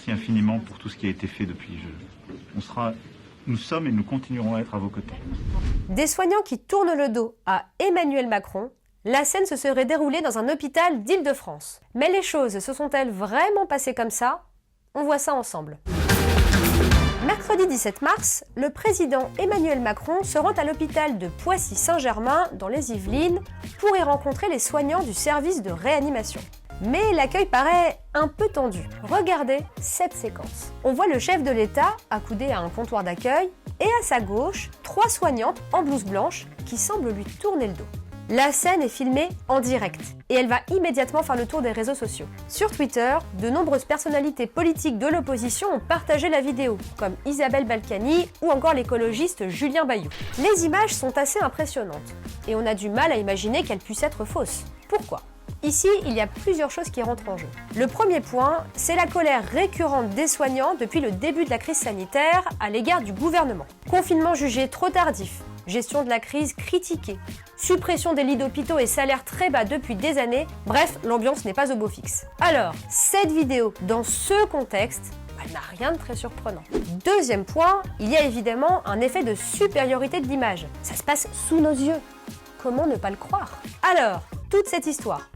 merci infiniment pour tout ce qui a été fait depuis. Nous sommes et nous continuerons à être à vos côtés. Des soignants qui tournent le dos à Emmanuel Macron, la scène se serait déroulée dans un hôpital d'Île-de-France. Mais les choses se sont-elles vraiment passées comme ça? On voit ça ensemble. Mercredi 17 mars, le président Emmanuel Macron se rend à l'hôpital de Poissy-Saint-Germain, dans les Yvelines, pour y rencontrer les soignants du service de réanimation. Mais l'accueil paraît un peu tendu. Regardez cette séquence. On voit le chef de l'État accoudé à un comptoir d'accueil et à sa gauche, 3 soignantes en blouse blanche qui semblent lui tourner le dos. La scène est filmée en direct et elle va immédiatement faire le tour des réseaux sociaux. Sur Twitter, de nombreuses personnalités politiques de l'opposition ont partagé la vidéo, comme Isabelle Balkany ou encore l'écologiste Julien Bayou. Les images sont assez impressionnantes et on a du mal à imaginer qu'elles puissent être fausses. Pourquoi ? Ici, il y a plusieurs choses qui rentrent en jeu. Le premier point, c'est la colère récurrente des soignants depuis le début de la crise sanitaire à l'égard du gouvernement. Confinement jugé trop tardif, gestion de la crise critiquée, suppression des lits d'hôpitaux et salaires très bas depuis des années, bref, l'ambiance n'est pas au beau fixe. Alors, cette vidéo, dans ce contexte, elle n'a rien de très surprenant. Deuxième point, il y a évidemment un effet de supériorité de l'image. Ça se passe sous nos yeux. Comment ne pas le croire? Alors, toute cette histoire,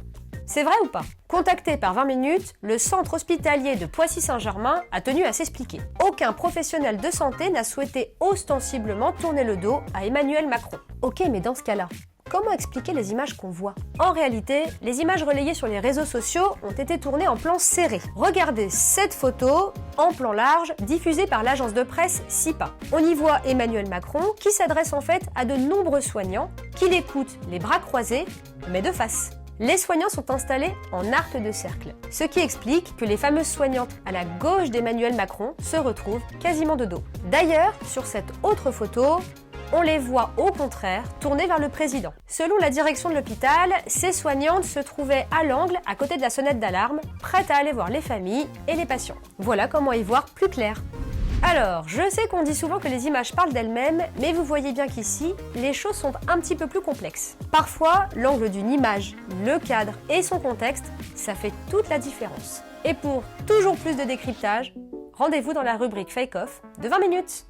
c'est vrai ou pas? Contacté par 20 minutes, le centre hospitalier de Poissy-Saint-Germain a tenu à s'expliquer. Aucun professionnel de santé n'a souhaité ostensiblement tourner le dos à Emmanuel Macron. Ok, mais dans ce cas-là, comment expliquer les images qu'on voit? En réalité, les images relayées sur les réseaux sociaux ont été tournées en plan serré. Regardez cette photo en plan large diffusée par l'agence de presse SIPA. On y voit Emmanuel Macron qui s'adresse en fait à de nombreux soignants qui l'écoutent les bras croisés, mais de face. Les soignants sont installés en arc de cercle, ce qui explique que les fameuses soignantes à la gauche d'Emmanuel Macron se retrouvent quasiment de dos. D'ailleurs, sur cette autre photo, on les voit au contraire tourner vers le président. Selon la direction de l'hôpital, ces soignantes se trouvaient à l'angle à côté de la sonnette d'alarme, prêtes à aller voir les familles et les patients. Voilà comment y voir plus clair. Alors, je sais qu'on dit souvent que les images parlent d'elles-mêmes, mais vous voyez bien qu'ici, les choses sont un petit peu plus complexes. Parfois, l'angle d'une image, le cadre et son contexte, ça fait toute la différence. Et pour toujours plus de décryptage, rendez-vous dans la rubrique Fake Off de 20 minutes.